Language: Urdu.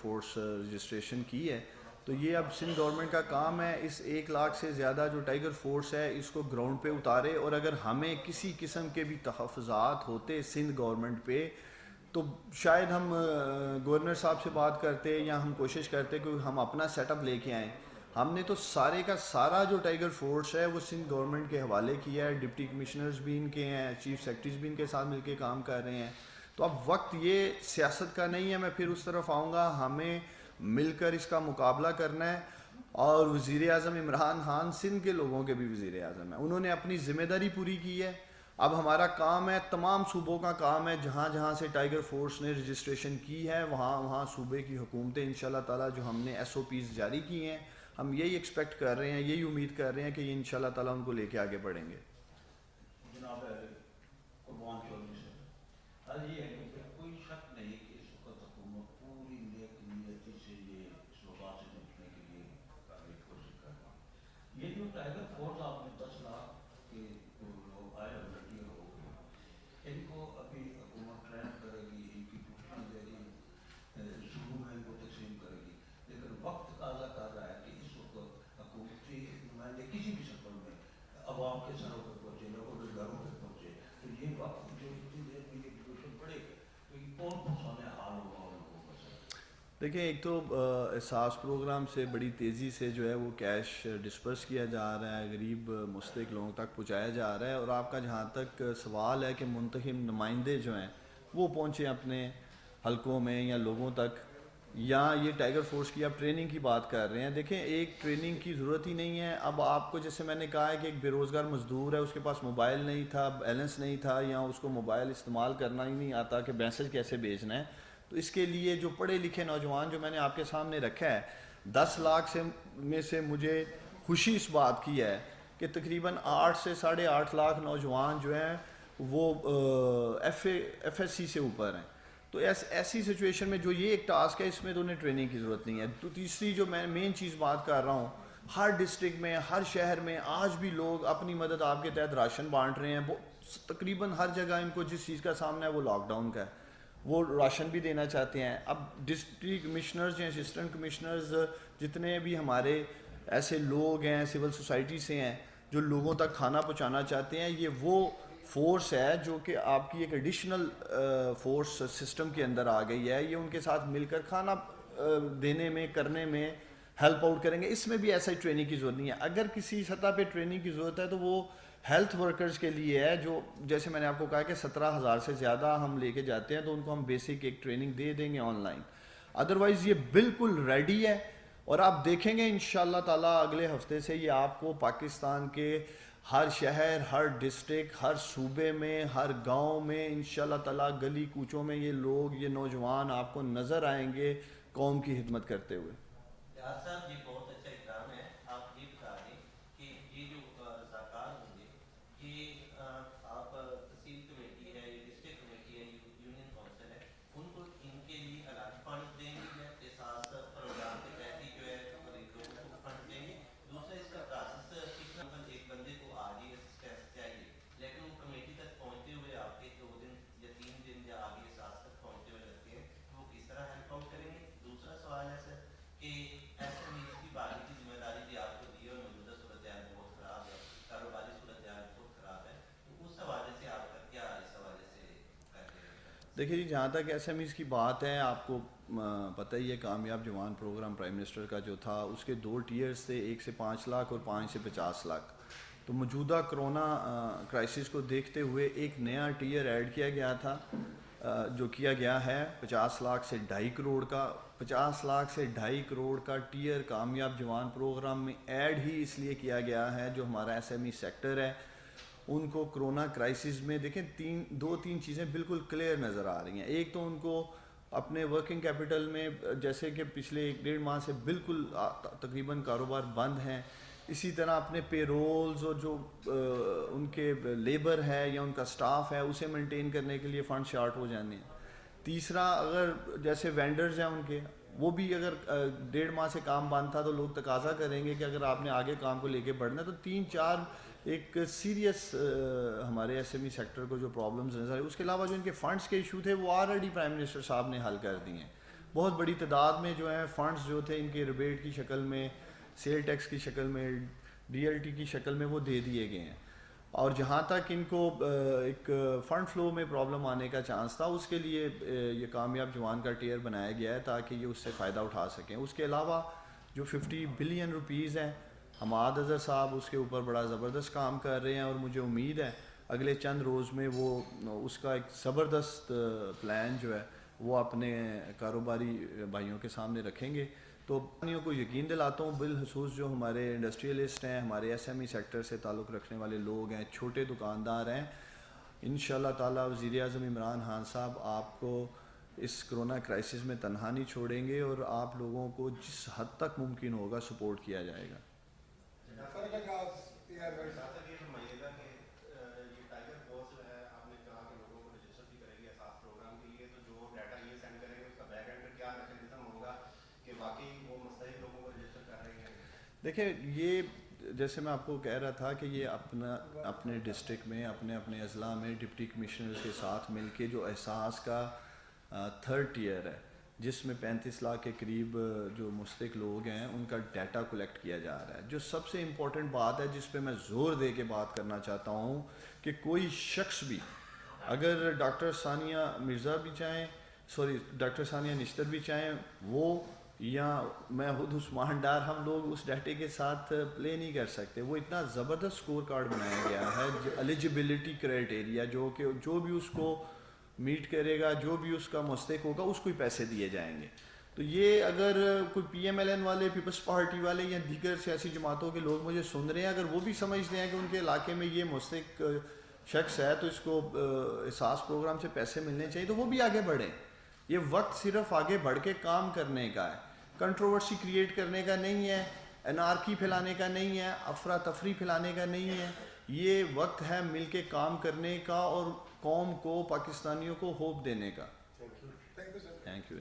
فورس رجسٹریشن کی ہے. تو یہ اب سندھ گورنمنٹ کا کام ہے اس 1 لاکھ سے زیادہ جو ٹائیگر فورس ہے اس کو گراؤنڈ پہ اتارے. اور اگر ہمیں کسی قسم کے بھی تحفظات ہوتے سندھ گورنمنٹ پہ تو شاید ہم گورنر صاحب سے بات کرتے یا ہم کوشش کرتے کہ ہم اپنا سیٹ اپ لے کے آئیں. ہم نے تو سارے کا سارا جو ٹائیگر فورس ہے وہ سندھ گورنمنٹ کے حوالے کیا ہے. ڈپٹی کمشنرز بھی ان کے ہیں, چیف سیکرٹریز بھی ان کے ساتھ مل کے کام کر رہے ہیں. تو اب وقت یہ سیاست کا نہیں ہے, میں پھر اس طرف آؤں گا, ہمیں مل کر اس کا مقابلہ کرنا ہے. اور وزیر اعظم عمران خان سندھ کے لوگوں کے بھی وزیر اعظم ہیں, انہوں نے اپنی ذمہ داری پوری کی ہے. اب ہمارا کام ہے, تمام صوبوں کا کام ہے, جہاں جہاں سے ٹائیگر فورس نے رجسٹریشن کی ہے وہاں وہاں صوبے کی حکومتیں انشاءاللہ تعالیٰ جو ہم نے ایس او پیز جاری کی ہیں, ہم یہی ایکسپیکٹ کر رہے ہیں, یہی امید کر رہے ہیں کہ یہ انشاءاللہ تعالیٰ ان کو لے کے آگے بڑھیں گے. جناب قربان چودھری صاحب, حال یہ ہے کہ کوئی شک نہیں کہ اس وقت حکومت پوری نیتی سے یہ اس وبا سے نمٹنے کے لیے کوشش کر رہی ہے. یہ جو ٹائیگر فورس آپ نے 10 لاکھ کے جو لوگ آئے لڑکی ہو گئے, ان کو ابھی حکومت ٹرین کرے گی, ان کی ڈیوٹی دے گی, شروع میں ان کو تقسیم کرے گی. لیکن وقت تقاضا کر رہا ہے کہ اس وقت حکومتی نمائندے کسی بھی شکل میں عوام کے سروں پہ پہنچے, لوگوں کے گھروں پہ پہنچے. تو یہ وقت جو اتنی دیر میں یہ ڈیویژن پڑے گی تو یہ کون پہنچانے حال ہوگا ان لوگوں کا سر. دیکھیں, ایک تو احساس پروگرام سے بڑی تیزی سے جو ہے وہ کیش ڈسپرس کیا جا رہا ہے, غریب مستحق لوگوں تک پہنچایا جا رہا ہے. اور آپ کا جہاں تک سوال ہے کہ منتخب نمائندے جو ہیں وہ پہنچیں اپنے حلقوں میں یا لوگوں تک, یا یہ ٹائیگر فورس کی آپ ٹریننگ کی بات کر رہے ہیں, دیکھیں ایک ٹریننگ کی ضرورت ہی نہیں ہے. اب آپ کو جیسے میں نے کہا ہے کہ ایک بے روزگار مزدور ہے, اس کے پاس موبائل نہیں تھا, بیلنس نہیں تھا, یا اس کو موبائل استعمال کرنا ہی نہیں آتا کہ میسج کیسے بھیجنا ہے. تو اس کے لیے جو پڑھے لکھے نوجوان جو میں نے آپ کے سامنے رکھا ہے, 10 لاکھ میں سے مجھے خوشی اس بات کی ہے کہ تقریباً 8 سے 8.5 لاکھ نوجوان جو ہیں وہ ایف ایس سی سے اوپر ہیں. تو ایسی سچویشن میں جو یہ ایک ٹاسک ہے اس میں تو انہیں ٹریننگ کی ضرورت نہیں ہے. تو تیسری جو میں مین چیز بات کر رہا ہوں, ہر ڈسٹرکٹ میں ہر شہر میں آج بھی لوگ اپنی مدد آپ کے تحت راشن بانٹ رہے ہیں. تقریباً ہر جگہ ان کو جس چیز کا سامنا ہے وہ لاک ڈاؤن کا ہے, وہ راشن بھی دینا چاہتے ہیں. اب ڈسٹرکٹ کمشنرز یا اسسٹنٹ کمشنرز جتنے بھی ہمارے ایسے لوگ ہیں سول سوسائٹی سے ہیں جو لوگوں تک کھانا پہنچانا چاہتے ہیں, یہ وہ فورس ہے جو کہ آپ کی ایک ایڈیشنل فورس سسٹم کے اندر آ گئی ہے. یہ ان کے ساتھ مل کر کھانا دینے میں کرنے میں ہیلپ آؤٹ کریں گے. اس میں بھی ایسا ہی ٹریننگ کی ضرورت نہیں ہے. اگر کسی سطح پہ ٹریننگ کی ضرورت ہے تو وہ ہیلتھ ورکرز کے لیے ہے, جو جیسے میں نے آپ کو کہا کہ 17,000 سے زیادہ ہم لے کے جاتے ہیں, تو ان کو ہم بیسک ایک ٹریننگ دے دیں گے آن لائن. ادروائز یہ بالکل ریڈی ہے. اور آپ دیکھیں گے انشاءاللہ تعالیٰ اگلے ہفتے سے یہ آپ کو پاکستان کے ہر شہر, ہر ڈسٹرکٹ, ہر صوبے میں, ہر گاؤں میں انشاءاللہ تعالیٰ گلی کوچوں میں یہ لوگ, یہ نوجوان آپ کو نظر آئیں گے قوم کی خدمت کرتے ہوئے. صاحب یہ بہت اچھا اقدام ہے. آپ یہ بتا دیں کہ یہ جو رضاکار ہوں گے یہ آپ تحصیل کمیٹی ہے, ڈسٹرکٹ کمیٹی ہے, یونین کونسل ہے, ان کو ان کے لیے الگ فنڈ دیں گے یا احساس پروگرام کے تحت ہی جو ہے لوگوں کو فنڈ دیں گے. دوسرا اس کا پروسیس کتنا, ایک بندے کو آج ہی اسسٹنس چاہیے لیکن وہ کمیٹی تک پہنچتے ہوئے آپ کے 2 دن یا 3 دن یا آگے احساس تک پہنچتے ہوئے لگتے ہیں, تو وہ کس طرح ہیلپ آؤٹ کریں گے. دوسرا سوال ہے سر کہ ایس ایم ایز کی باقی کی ذمہ داری بھی آپ کو دی ہے اور موجودہ صورتحال بہت خراب ہے, کاروباری صورتحال بہت خراب ہے, تو اس حوالے سے آپ کا کیا اس حوالے سے کر رہے ہیں. دیکھیے جی, جہاں تک ایس ایم ایز کی بات ہے, آپ کو پتہ ہی ہے کامیاب جوان پروگرام پرائم منسٹر کا جو تھا اس کے 2 ٹیئرز تھے, 1 سے 5 لاکھ اور 5 سے 50 لاکھ. تو موجودہ کرونا کرائسس کو دیکھتے ہوئے ایک نیا ٹیئر ایڈ کیا گیا تھا جو کیا گیا ہے 50 لاکھ سے 2.5 کروڑ کا. 50 لاکھ سے 2.5 کروڑ کا ٹیئر کامیاب جوان پروگرام میں ایڈ ہی اس لیے کیا گیا ہے جو ہمارا ایس ایم ای سیکٹر ہے ان کو کرونا کرائسس میں دیکھیں 2-3 چیزیں بالکل کلیئر نظر آ رہی ہیں. ایک تو ان کو اپنے ورکنگ کیپٹل میں جیسے کہ پچھلے 1-1.5 ماہ سے بالکل تقریباً کاروبار بند ہیں, اسی طرح اپنے پے رولز اور جو ان کے لیبر ہے یا ان کا سٹاف ہے اسے مینٹین کرنے کے لیے فنڈ شارٹ ہو جانے ہیں. تیسرا, اگر جیسے وینڈرز ہیں ان کے وہ بھی اگر 1.5 ماہ سے کام بند تھا تو لوگ تقاضا کریں گے کہ اگر آپ نے آگے کام کو لے کے بڑھنا ہے, تو 3-4 ایک سیریس ہمارے ایس ایم ای سیکٹر کو جو پرابلمز نظر آئے. اس کے علاوہ جو ان کے فنڈز کے ایشو تھے وہ آلریڈی پرائم منسٹر صاحب نے حل کر دی ہیں. بہت بڑی تعداد میں جو ہیں فنڈز جو تھے ان کے ریبیٹ کی شکل میں، سیل ٹیکس کی شکل میں، ڈی ایل ٹی کی شکل میں وہ دے دیے گئے ہیں. اور جہاں تک ان کو ایک فنڈ فلو میں پرابلم آنے کا چانس تھا، اس کے لیے یہ کامیاب جوان کا ٹیئر بنایا گیا ہے تاکہ یہ اس سے فائدہ اٹھا سکیں. اس کے علاوہ جو 50 بلین روپیز ہیں، حماد اظہر صاحب اس کے اوپر بڑا زبردست کام کر رہے ہیں، اور مجھے امید ہے اگلے چند روز میں وہ اس کا ایک زبردست پلان جو ہے وہ اپنے کاروباری بھائیوں کے سامنے رکھیں گے. تو کمپنیوں کو یقین دلاتا ہوں، بالخصوص جو ہمارے انڈسٹریلسٹ ہیں، ہمارے ایس ایم ای سیکٹر سے تعلق رکھنے والے لوگ ہیں، چھوٹے دکاندار ہیں، انشاءاللہ تعالی وزیر اعظم عمران خان صاحب آپ کو اس کرونا کرائسس میں تنہا نہیں چھوڑیں گے، اور آپ لوگوں کو جس حد تک ممکن ہوگا سپورٹ کیا جائے گا. دیکھیں، یہ جیسے میں آپ کو کہہ رہا تھا کہ یہ اپنے ڈسٹرکٹ میں اپنے اضلاع میں ڈپٹی کمشنرز کے ساتھ مل کے جو احساس کا تھرڈ ٹیئر ہے، جس میں 35 لاکھ کے قریب جو مستحق لوگ ہیں ان کا ڈیٹا کلیکٹ کیا جا رہا ہے. جو سب سے امپورٹنٹ بات ہے جس پہ میں زور دے کے بات کرنا چاہتا ہوں کہ کوئی شخص بھی، اگر ڈاکٹر ثانیہ مرزا بھی چاہیں، ڈاکٹر ثانیہ نشتر بھی چاہیں، وہ یا میں خود عثمان ڈار، ہم لوگ اس ڈیٹے کے ساتھ پلے نہیں کر سکتے. وہ اتنا زبردست سکور کارڈ بنایا گیا ہے، ایلیجبلٹی کرائٹیریا، جو کہ جو بھی اس کو میٹ کرے گا، جو بھی اس کا مستحق ہوگا، اس کو ہی پیسے دیے جائیں گے. تو یہ اگر کوئی پی ایم ایل این والے، پیپلز پارٹی والے یا دیگر سیاسی جماعتوں کے لوگ مجھے سن رہے ہیں، اگر وہ بھی سمجھتے ہیں کہ ان کے علاقے میں یہ مستحق شخص ہے تو اس کو احساس پروگرام سے پیسے ملنے چاہیے، تو وہ بھی آگے بڑھیں. یہ وقت صرف آگے بڑھ کے کام کرنے کا ہے، کنٹروورسی کریٹ کرنے کا نہیں ہے، انارکی پھیلانے کا نہیں ہے، افراتفری پھیلانے کا نہیں ہے. یہ وقت ہے مل کے کام کرنے کا اور قوم کو، پاکستانیوں کو ہوپ دینے کا. Thank you.